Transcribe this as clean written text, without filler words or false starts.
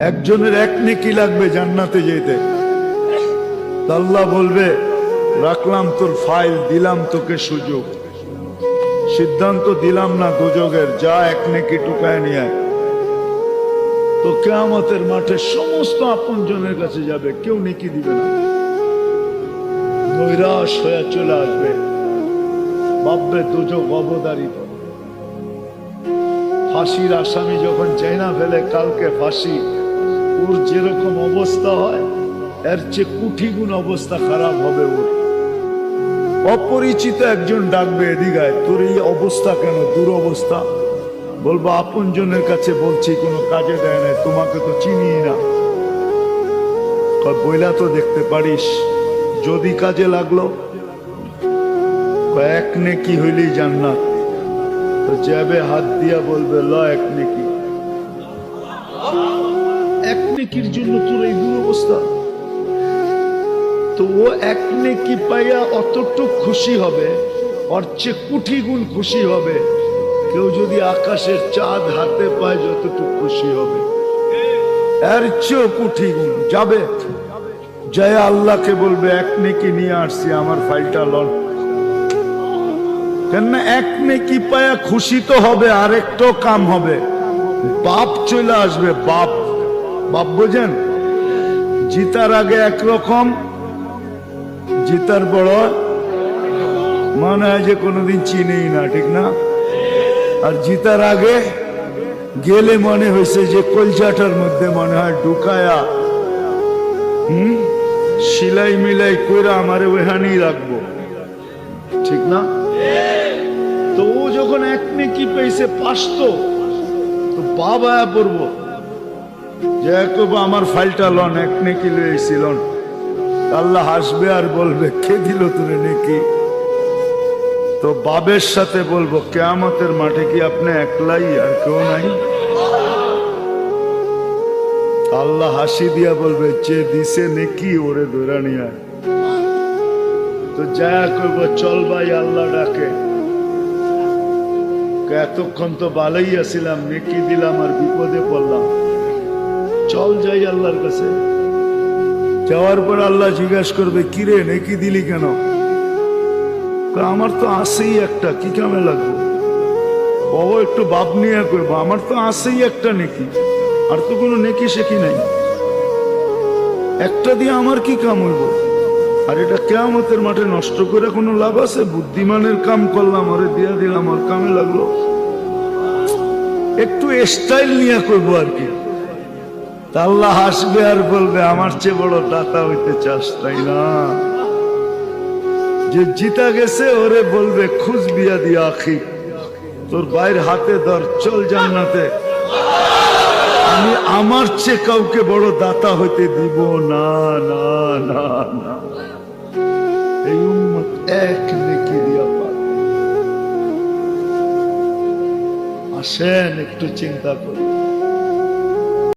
একজনের এক নেকি লাগবে জান্নাতে যেতে, আল্লাহ বলবে রাখলাম তোর ফাইল, দিলাম তোকে সুযোগ, সিদ্ধান্ত দিলাম না দুযোগের, যা এক নেকি টুকায় নিয়ে আয়। তো কিয়ামতের মাঠে সমস্ত আপনজনের কাছে যাবে, কেউ নেকি দিবে না, নৈরাশ হয়ে চলে আসবে, ভাববে দুযোগ অবধারিত। ফাঁসির আসামি যখন চাইনা ফেলে কালকে ফাঁসি, ওর যেরকম অবস্থা হয় এর চেয়ে কোটি গুণ অবস্থা খারাপ হবে ওর। অপরিচিত একজন ডাকবে, এদিকায় তোর এই অবস্থা কেন, দুরবস্থা? বলবো আপন জনের কাছে বলছি, কোনো কাজে দেয় না, তোমাকে তো চিনি না। বইলা তো দেখতে পারিস, যদি কাজে লাগলো এক নেকি হইলেই জান্নাত। তো যাবে হাত দিয়া বলবে ল এক নেকি, এক নেকির জন্য তোর এই দুরবস্থা। তো ও এক নেকি পাইয়া অতটুক খুশি হবে, ওর চেয়ে কোটি গুণ খুশি হবে কেউ যদি আকাশের চাঁদ হাতে পায়, যতটুকু খুশি হবে এর চেয়েও কোটি গুণ যাবে। জয় আল্লাহকে বলবে এক নেকি নিয়ে আসছি, আমার ফাইলটা লন। কেননা এক নেকি পায়া খুশি তো হবে, আরেকটা কাম হবে, বাপ চলে আসবে। বাপ বাপ বোঝেন, জিতার আগে একরকম, জিতার বড় মনে হয় যে কোনোদিন চিনেই না, ঠিক না? আর জিতার আগে গেলে মনে হয়েছে যে কলজাটার মধ্যে মনে হয় ঢুকায়া সিলাই মিলাই কইরা আমারে ওখানেই রাখবো, ঠিক না? তো ও যখন এক নেকি পেয়েছে পাসতো, তো বাবা পড়বো যে আমার ফাইলটা লন, এক নেকি লইছি লন। আল্লাহ হাসবে আর বলবে কে দিল তুমি নেকি? তো বাবের সাথে বলবো কিয়ামতের মাঠে কি আপনি একলাই, আর কেউ নাই? আল্লাহ হাসি দিয়া বলবে যে দিছে নেকি ওরে ধরে নিয়ে আয়। তো যা করবো চল ভাই, আল্লাহ ডাকে, এতক্ষণ তো ভালোই আছিলাম, নেকি দিলাম আর বিপদে পড়লাম, চল যাই আল্লাহর কাছে। যাওয়ার পর আল্লাহ জিজ্ঞাসা করবে কিরে নেকি দিলি কেন? আমার তো আসেই একটা, কি কামে লাগবো? বাবা একটু বাপ নিয়ে করবো, আমার তো আসেই একটা নেকি, আর তো কোনো নেকি শেখি নাই, একটা দিয়ে আমার কি কাম হইব? আর এটা কিয়ামতের মাঠে নষ্ট করে কোনো লাভ আছে? বুদ্ধিমানের কাম করলাম, ওরে দিয়া দিলাম, ওর কামে লাগলো। একটু স্টাইল নিয়ে করবো আর কি। আল্লাহ হাসবে আর বলবে আমার চেয়ে বড় দাতা হইতে চাস, তাই না? যে জিতা গেছে ওরে বলবে খুশ বিয়া দিয়া আখি, তোর ভাইয়ের হাতে ধর, চল জান্নাতে। আমি আমার চেয়ে কাউকে বড় দাতা হইতে দিব না, না না না। এই উম্মত এক নেকি দিয়া পাবে। আসেন একটু চিন্তা করি।